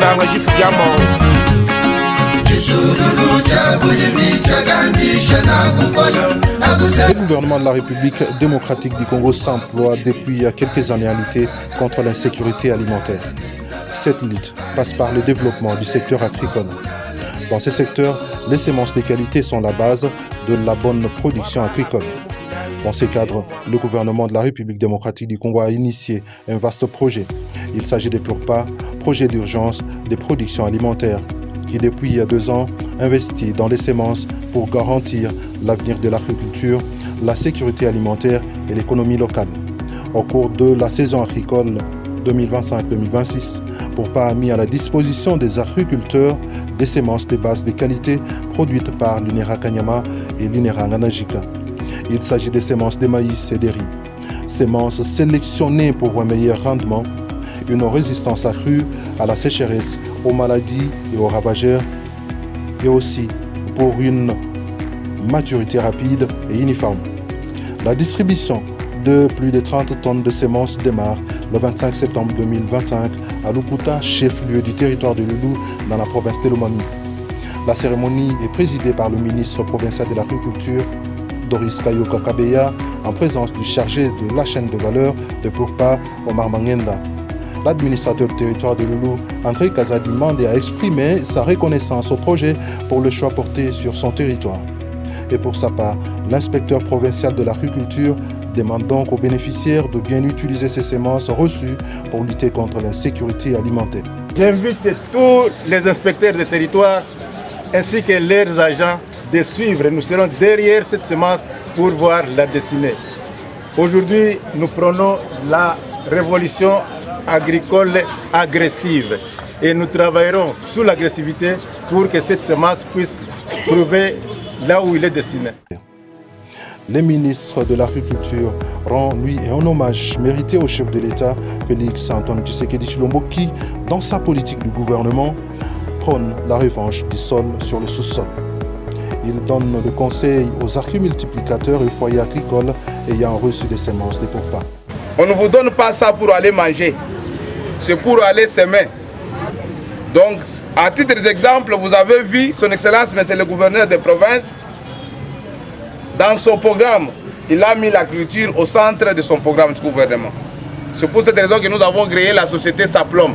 Le gouvernement de la République démocratique du Congo s'emploie depuis quelques années à lutter contre l'insécurité alimentaire. Cette lutte passe par le développement du secteur agricole. Dans ce secteur, les semences de qualité sont la base de la bonne production agricole. Dans ce cadre, le gouvernement de la République démocratique du Congo a initié un vaste projet. Il s'agit des PURPA, projet d'urgence des productions alimentaires, qui depuis 2 ans investit dans les semences pour garantir l'avenir de l'agriculture, la sécurité alimentaire et l'économie locale. Au cours de la saison agricole 2025-2026, PURPA a mis à la disposition des agriculteurs des semences de base de qualité produites par l'UNERA Kanyama et l'UNERA Nganajika. Il s'agit des semences de maïs et de riz. Semences sélectionnées pour un meilleur rendement, une résistance accrue à la sécheresse, aux maladies et aux ravageurs, et aussi pour une maturité rapide et uniforme. La distribution de plus de 30 tonnes de semences démarre le 25 septembre 2025 à Luputa, chef-lieu du territoire de Loulou, dans la province de Lomami. La cérémonie est présidée par le ministre provincial de l'Agriculture, Doris Kayoka Kabeya, en présence du chargé de la chaîne de valeur de PURPA, Omar Mangenda. L'administrateur du territoire de Loulou, André Kazadimande, a exprimé sa reconnaissance au projet pour le choix porté sur son territoire. Et pour sa part, l'inspecteur provincial de l'agriculture demande donc aux bénéficiaires de bien utiliser ces semences reçues pour lutter contre l'insécurité alimentaire. J'invite tous les inspecteurs de territoire ainsi que leurs agents de suivre. Nous serons derrière cette semence pour voir la destinée. Aujourd'hui, nous prenons la révolution agricole agressive et nous travaillerons sous l'agressivité pour que cette semence puisse trouver là où il est destiné. Le ministre de l'Agriculture rend lui un hommage mérité au chef de l'État, Félix Antoine Tshisekedi Tshilombo, qui, dans sa politique du gouvernement, prône la revanche du sol sur le sous-sol. Il donne le conseil aux agrimultiplicateurs et foyers agricoles ayant reçu des semences de PURPA. On ne vous donne pas ça pour aller manger, c'est pour aller s'aimer. Donc, à titre d'exemple, vous avez vu son Excellence, mais c'est le gouverneur de province, dans son programme, il a mis l'agriculture au centre de son programme du gouvernement. C'est pour cette raison que nous avons créé la société Saplom.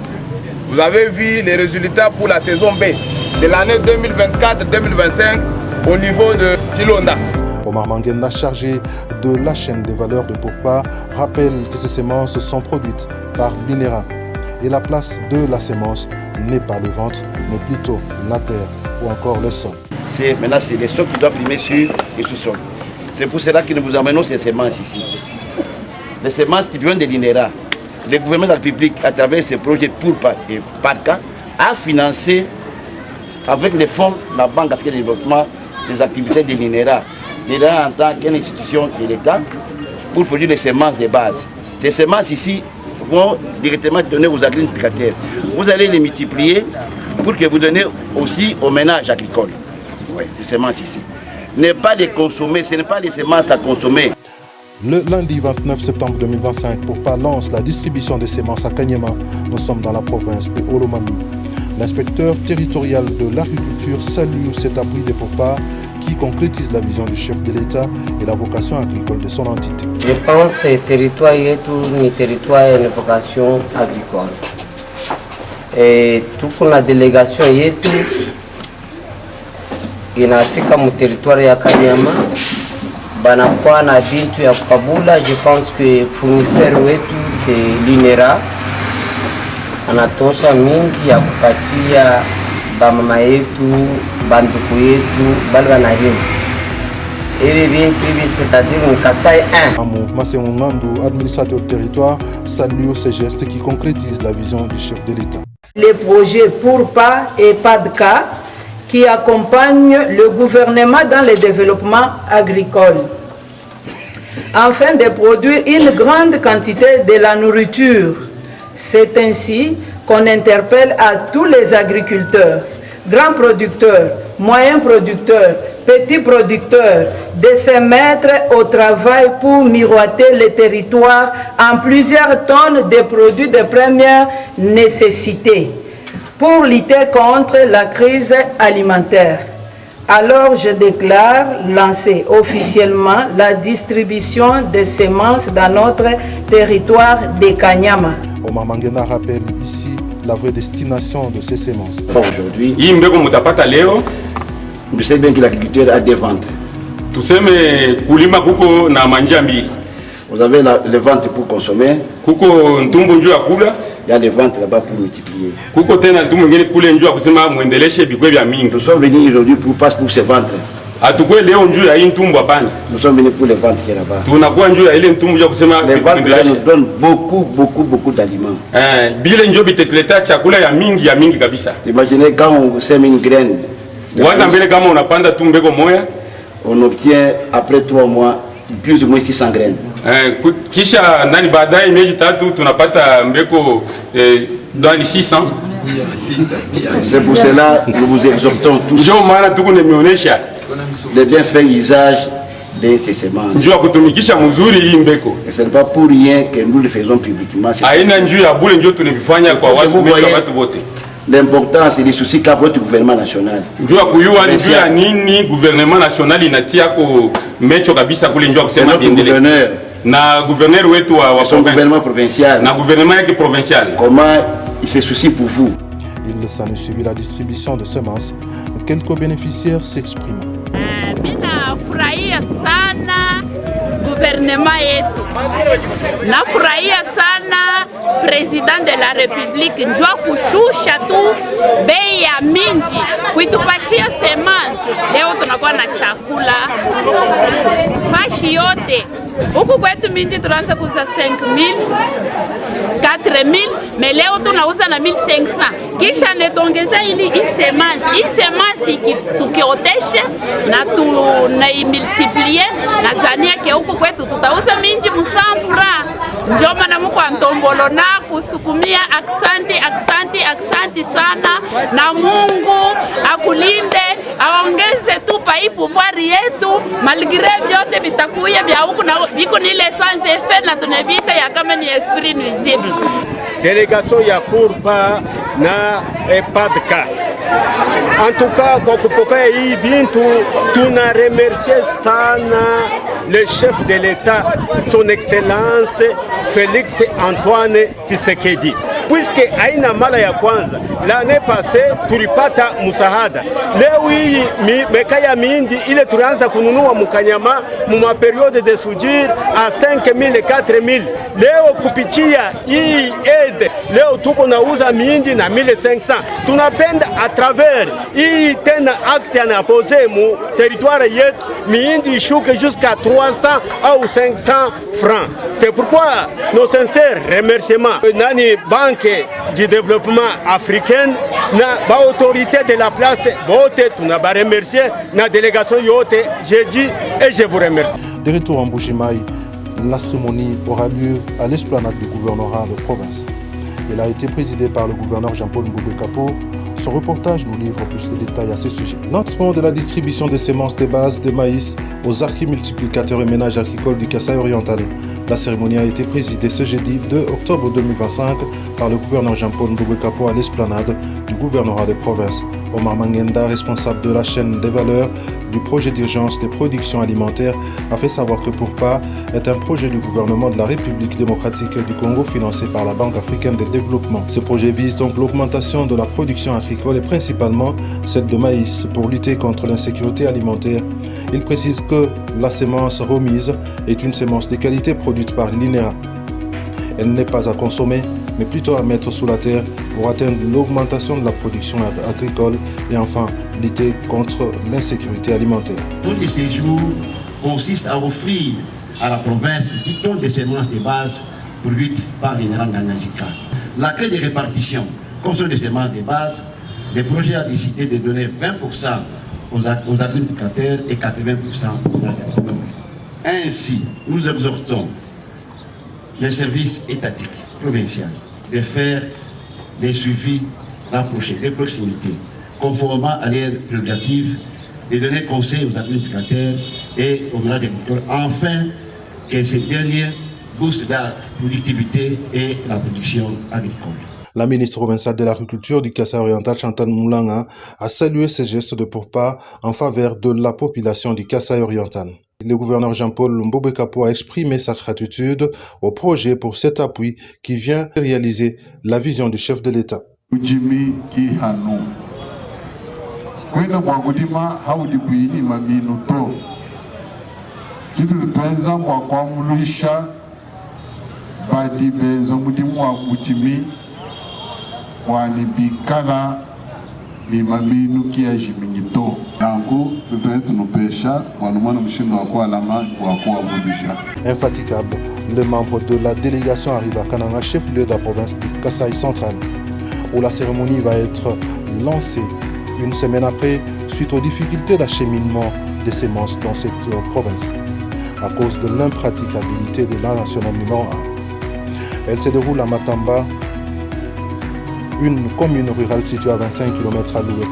Vous avez vu les résultats pour la saison B de l'année 2024-2025 au niveau de Chilonda. Omar Mangenda, chargé de la chaîne des valeurs de PURPA, rappelle que ces semences sont produites par l'UNERA. Et la place de la semence n'est pas le ventre, mais plutôt la terre ou encore le sol. Maintenant, c'est les sols qui doivent primer sur le sous-sol. C'est pour cela que nous vous emmenons ces semences ici. Les semences qui viennent de l'INERA. Le gouvernement de la République, à travers ses projets PURPA et PARCA, a financé avec les fonds de la Banque africaine de développement les activités de l'INERA. L'INERA en tant qu'institution de l'État pour produire les semences de base. Ces semences ici vont directement donner aux agriculteurs. Vous allez les multiplier pour que vous donnez aussi aux ménages agricoles. Oui, les semences ici. Ne pas les consommer, ce n'est pas les semences à consommer. Le lundi 29 septembre 2025, PURPA lance la distribution des semences à Kanyama. Nous sommes dans la province de Olomami. L'inspecteur territorial de l'agriculture salue cet appui de PURPA qui concrétise la vision du chef de l'État et la vocation agricole de son entité. Je pense que le territoire est une vocation agricole. Et toute la délégation est inafika mu territoire ya Kanyama banakuwa na bintu ya kukabula. Je pense que fournisseur wetu c'est l'INERA, anatosha mingi ya kupatia bamama yetu banduku yetu bali banalima hivi bintu hivi, c'est-à-dire Kasai 1. Amou Masengungandu, administrateur du territoire, salue ces gestes qui concrétisent la vision du chef de l'État. Les projets PURPA et PADCA qui accompagnent le gouvernement dans le développement agricole, afin de produire une grande quantité de la nourriture. C'est ainsi qu'on interpelle à tous les agriculteurs, grands producteurs, moyens producteurs, petits producteurs, de se mettre au travail pour miroiter le territoire en plusieurs tonnes de produits de première nécessité, pour lutter contre la crise alimentaire. Alors je déclare lancer officiellement la distribution des semences dans notre territoire de Kanyama. Omar Mangena rappelle ici la vraie destination de ces semences. Aujourd'hui, je sais bien que l'agriculteur a des ventres. Vous avez les ventres pour consommer. Il y a des ventres là-bas pour multiplier. Nous sommes venus aujourd'hui pas pour ces ventres. Nous sommes venus pour les ventres qui est là-bas. Les ventres là nous donnent beaucoup d'aliments. Imaginez quand on sème une graine. On obtient après 3 mois plus ou moins 600 graines. Kisha nani baadaye miezi 3 tunapata mbeko dans les 600. C'est pour cela que nous vous exhortons tous de bien faire usage de ces semences. Et ce n'est pas pour rien que nous le faisons publiquement. L'important, c'est les soucis qu'a votre gouvernement national. Na gouverneur wetu wa son gouvernement provincial. Na gouvernement yake provincial. Comment il se soucie pour vous? Il s'en est suivi la distribution de semences. Quelques bénéficiaires s'expriment. Mina furahia sana gouvernement yetu. Na furahia sana president de la republique njua kushusha tu bei ya mingi kuitupatia semence. Leo tunakuwa na chakula fashi yote. Huku kwetu mingi tunaanza kuuza 5,000, 4,000, mais leo tunauza na 1,500. Kisha netongeza ili semence tukiotesha na tunaimultiplier na zania ke huku kwetu tutauza mingi msanfra. Ndio maana mko antombolo na kusukumia aksanti sana, na Mungu akulinde, aongeze tu pai pouvoir yetu, malgré vyote vitakuya vya huku na biko ni le sans effet na tunavita ya kama ni esprit nuisible. Délégation ya PURPA na EPADCA. En tout cas, kwa kupokea hii bintu tuna remercier sana le chef de l'État, son excellence Félix Antoine Tshisekedi. Puisque aina mara ya kwanza l'année passée tulipata musahada. Leo hii mekaya mindi ile tulianza kununua mukanyama muma periode de sujir a 5,000 4,000. Leo kupitia hii aide leo tuko nauza mindi na 1,500. Tunapenda à travers hii tena acte anapose mu territoire yetu mindi ishuke jusqu'à 300 ou 500 francs. C'est pourquoi nos sincères remerciements nani banque du développement africain na ba autorité de la place bote tuna ba remercier na délégation yote, j'ai dit et je vous remercie. De retour en Mbuji-Mayi, la cérémonie aura lieu à l'esplanade du gouvernorat de province. Elle a été présidée par le gouverneur Jean-Paul Mboube-Kapo. Son reportage nous livre plus de détails à ce sujet. Lancement de la distribution de semences de base de maïs aux archimultiplicateurs et ménages agricoles du Kasaï oriental. La cérémonie a été présidée ce jeudi 2 octobre 2025 par le gouverneur Jean-Paul Mboube-Kapo à l'esplanade du gouvernorat de province. Omar Mangenda, responsable de la chaîne des valeurs du projet d'urgence des productions alimentaires, a fait savoir que PURPA est un projet du gouvernement de la République démocratique du Congo financé par la Banque africaine de développement. Ce projet vise donc l'augmentation de la production agricole et principalement celle de maïs pour lutter contre l'insécurité alimentaire. Il précise que la semence remise est une semence de qualité produite par l'INERA. Elle n'est pas à consommer, mais plutôt à mettre sous la terre pour atteindre l'augmentation de la production agricole et enfin lutter contre l'insécurité alimentaire. Tous les séjours consistent à offrir à la province 10 tonnes de semences de base produites par l'INERA Nganyajika. La clé de répartition, comme sont des semences de base, le projet a décidé de donner 20% aux agriculteurs et 80% aux agriculteurs. Ainsi, nous exhortons les services étatiques provinciaux de faire des suivis rapprochés, de proximité, conformément à leurs prérogatives, de donner conseil aux agriculteurs et aux ménages agricoles, afin que ces derniers boostent la productivité et la production agricole. La ministre provinciale de l'Agriculture du Kasaï oriental, Chantal Moulanga, a salué ces gestes de pourparlers en faveur de la population du Kasaï oriental. Le gouverneur Jean-Paul Mbobekapo a exprimé sa gratitude au projet pour cet appui qui vient réaliser la vision du chef de l'État. Infatigable, le membre de la délégation arrive à Kananga, chef-lieu de la province du Kasaï central, où la cérémonie va être lancée une semaine après, suite aux difficultés d'acheminement des semences dans cette province, à cause de l'impraticabilité de la nationale numéro 1. Elle se déroule à Matamba, une commune rurale située à 25 km à l'ouest,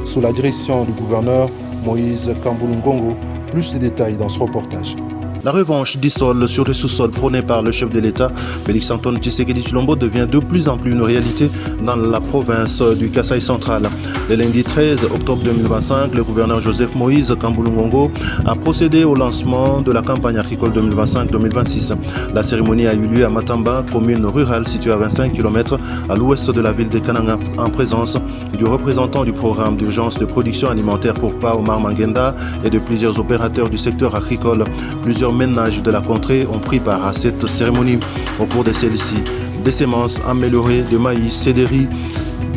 sous la direction du gouverneur Moïse Kambulungongo. Plus de détails dans ce reportage. La revanche du sol sur le sous-sol prônée par le chef de l'État, Félix Antoine Tshisekedi Tshilombo, devient de plus en plus une réalité dans la province du Kasaï central. Le lundi 13 octobre 2025, le gouverneur Joseph Moïse Kambulungongo a procédé au lancement de la campagne agricole 2025-2026. La cérémonie a eu lieu à Matamba, commune rurale située à 25 km à l'ouest de la ville de Kananga, en présence du représentant du programme d'urgence de production alimentaire pour PA Omar Mangenda et de plusieurs opérateurs du secteur agricole. Plusieurs ménages de la contrée ont pris part à cette cérémonie. Au cours de celle-ci, des semences améliorées de maïs et de riz,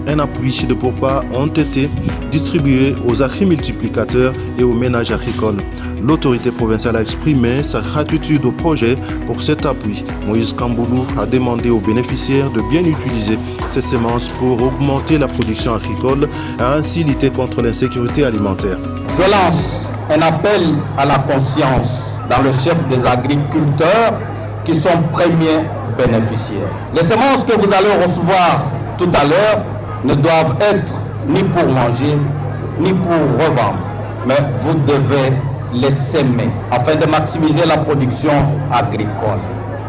un appui de pourparlers ont été distribués aux agrimultiplicateurs et aux ménages agricoles. L'autorité provinciale a exprimé sa gratitude au projet pour cet appui. Moïse Kamboulou a demandé aux bénéficiaires de bien utiliser ces semences pour augmenter la production agricole et ainsi lutter contre l'insécurité alimentaire. Je lance un appel à la conscience dans le chef des agriculteurs qui sont premiers bénéficiaires. Les semences que vous allez recevoir tout à l'heure ne doivent être ni pour manger, ni pour revendre, mais vous devez les semer afin de maximiser la production agricole.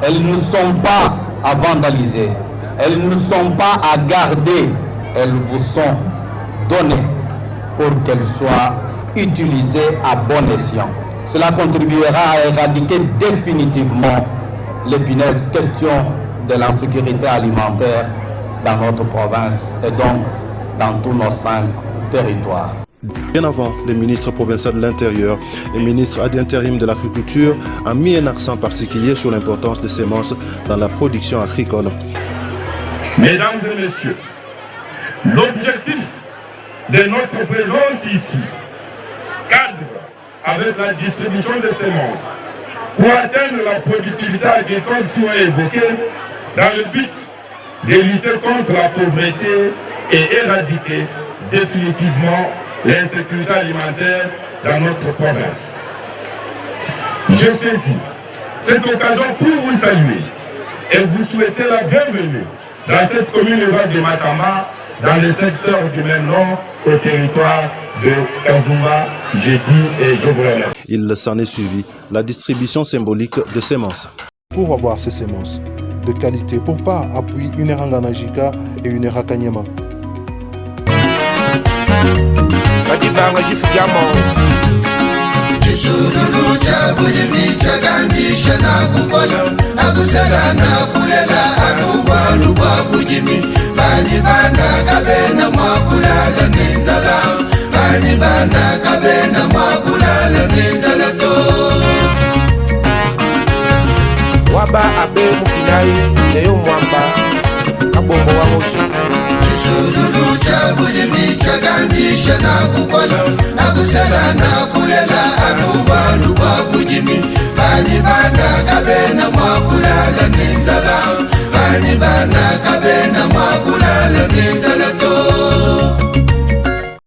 Elles ne sont pas à vandaliser, elles ne sont pas à garder, elles vous sont données pour qu'elles soient utilisées à bon escient. Cela contribuera à éradiquer définitivement l'épineuse question de l'insécurité alimentaire dans notre province et donc dans tous nos 5 territoires. Bien avant, le ministre provincial de l'Intérieur et ministre ad intérim de l'Agriculture a mis un accent particulier sur l'importance des semences dans la production agricole. Mesdames et messieurs, l'objectif de notre présence ici cadre avec la distribution des semences pour atteindre la productivité agricole soit évoquée dans le but de lutter contre la pauvreté et éradiquer définitivement l'insécurité alimentaire dans notre province. Je saisis cette occasion pour vous saluer et vous souhaiter la bienvenue dans cette commune rurale de Matamba, dans le secteur du même nom, au territoire de Kazumba, Jédi et je vous remercie. Il s'en est suivi la distribution symbolique de semences. Pour avoir ces semences de qualité, pour pas appuyer une Ranganajika et une Rakanyama. Chisululu cha bujimi cha gandisha na kukolo na kusela na kulela aruba luba bujimi bani bana kabena makulala nizala bani bana kabena makulala nizala to waba abe mukinai leo mwamba kabombo wa moshi. Chisululu cha bujimi cha gandisha na kukolo na kusela na kulela aruba luba bujimi bani bana kabena makulala nizala bani bana kabena makulala nizala